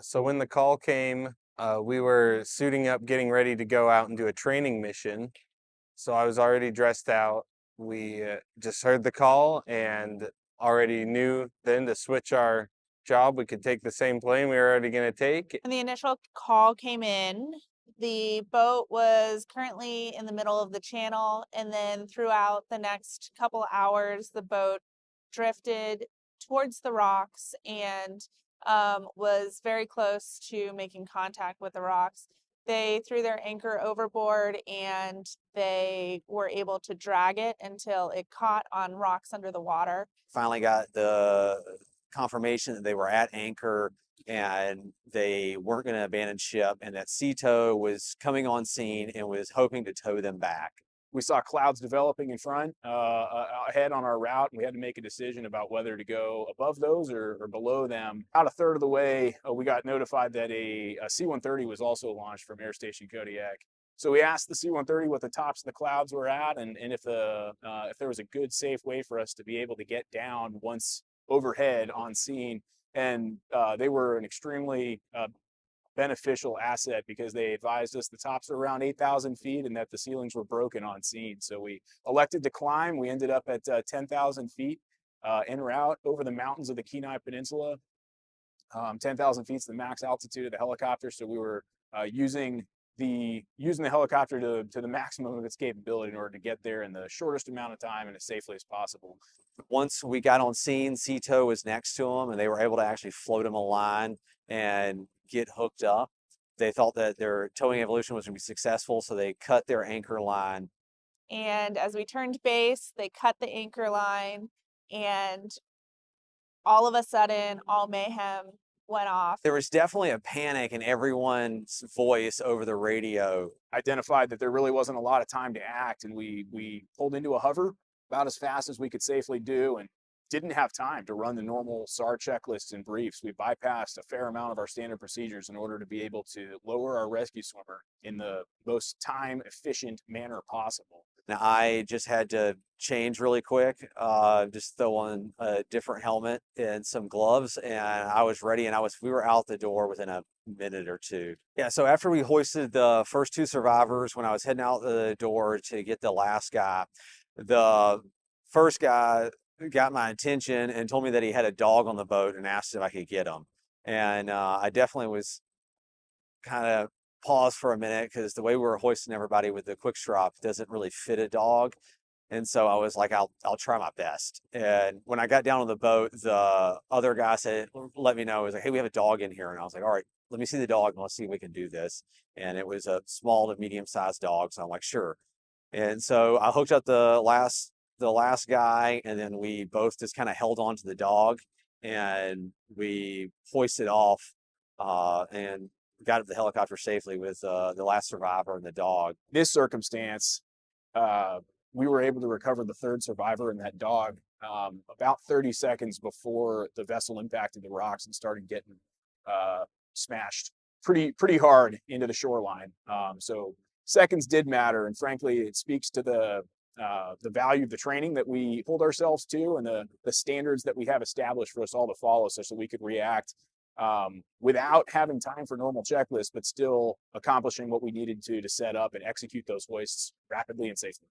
So when the call came, we were suiting up, getting ready to go out and do a training mission. So I was already dressed out. We just heard the call and already knew then to switch our job. We could take the same plane we were already going to take. When the initial call came in, the boat was currently in the middle of the channel, and then throughout the next couple of hours, the boat drifted towards the rocks and was very close to making contact with the rocks. They threw their anchor overboard and they were able to drag it until it caught on rocks under the water. Finally got the confirmation that they were at anchor and they weren't going to abandon ship, and that Sea Tow was coming on scene and was hoping to tow them back. We saw clouds developing in front, ahead on our route, and we had to make a decision about whether to go above those or below them. About a third of the way, we got notified that a C-130 was also launched from Air Station Kodiak. So we asked the C-130 what the tops of the clouds were at, and if there was a good, safe way for us to be able to get down once overhead on scene. And they were an extremely beneficial asset because they advised us the tops are around 8,000 feet and that the ceilings were broken on scene. So we elected to climb. We ended up at 10,000 feet en route over the mountains of the Kenai Peninsula. 10,000 feet is the max altitude of the helicopter. So we were using the helicopter to the maximum of its capability in order to get there in the shortest amount of time and as safely as possible. Once we got on scene, Sea Tow was next to them, and they were able to actually float them a line and get hooked up. They thought that their towing evolution was going to be successful, so they cut their anchor line. And as we turned base, they cut the anchor line, and all of a sudden, all mayhem went off. There was definitely a panic in everyone's voice over the radio. Identified that there really wasn't a lot of time to act, and we pulled into a hover about as fast as we could safely do, and didn't have time to run the normal SAR checklists and briefs. We bypassed a fair amount of our standard procedures in order to be able to lower our rescue swimmer in the most time efficient manner possible. Now, I just had to change really quick, just throw on a different helmet and some gloves, and I was ready, and we were out the door within a minute or two. Yeah, so after we hoisted the first two survivors, when I was heading out the door to get the last guy, the first guy got my attention and told me that he had a dog on the boat and asked if I could get him. And I definitely was kind of paused for a minute because the way we were hoisting everybody with the quick strap doesn't really fit a dog. And so I was like, I'll try my best. And when I got down on the boat, the other guy said, let me know. He was like, hey, we have a dog in here. And I was like, all right, let me see the dog and let's see if we can do this. And it was a small to medium sized dog. So I'm like, sure. And so I hooked up the last guy, and then we both just kind of held on to the dog and we hoisted off and got up the helicopter safely with the last survivor and the dog. This circumstance, we were able to recover the third survivor and that dog about 30 seconds before the vessel impacted the rocks and started getting smashed pretty hard into the shoreline. So seconds did matter, and frankly, it speaks to the value of the training that we hold ourselves to and the standards that we have established for us all to follow, such that we could react without having time for normal checklists, but still accomplishing what we needed to set up and execute those hoists rapidly and safely.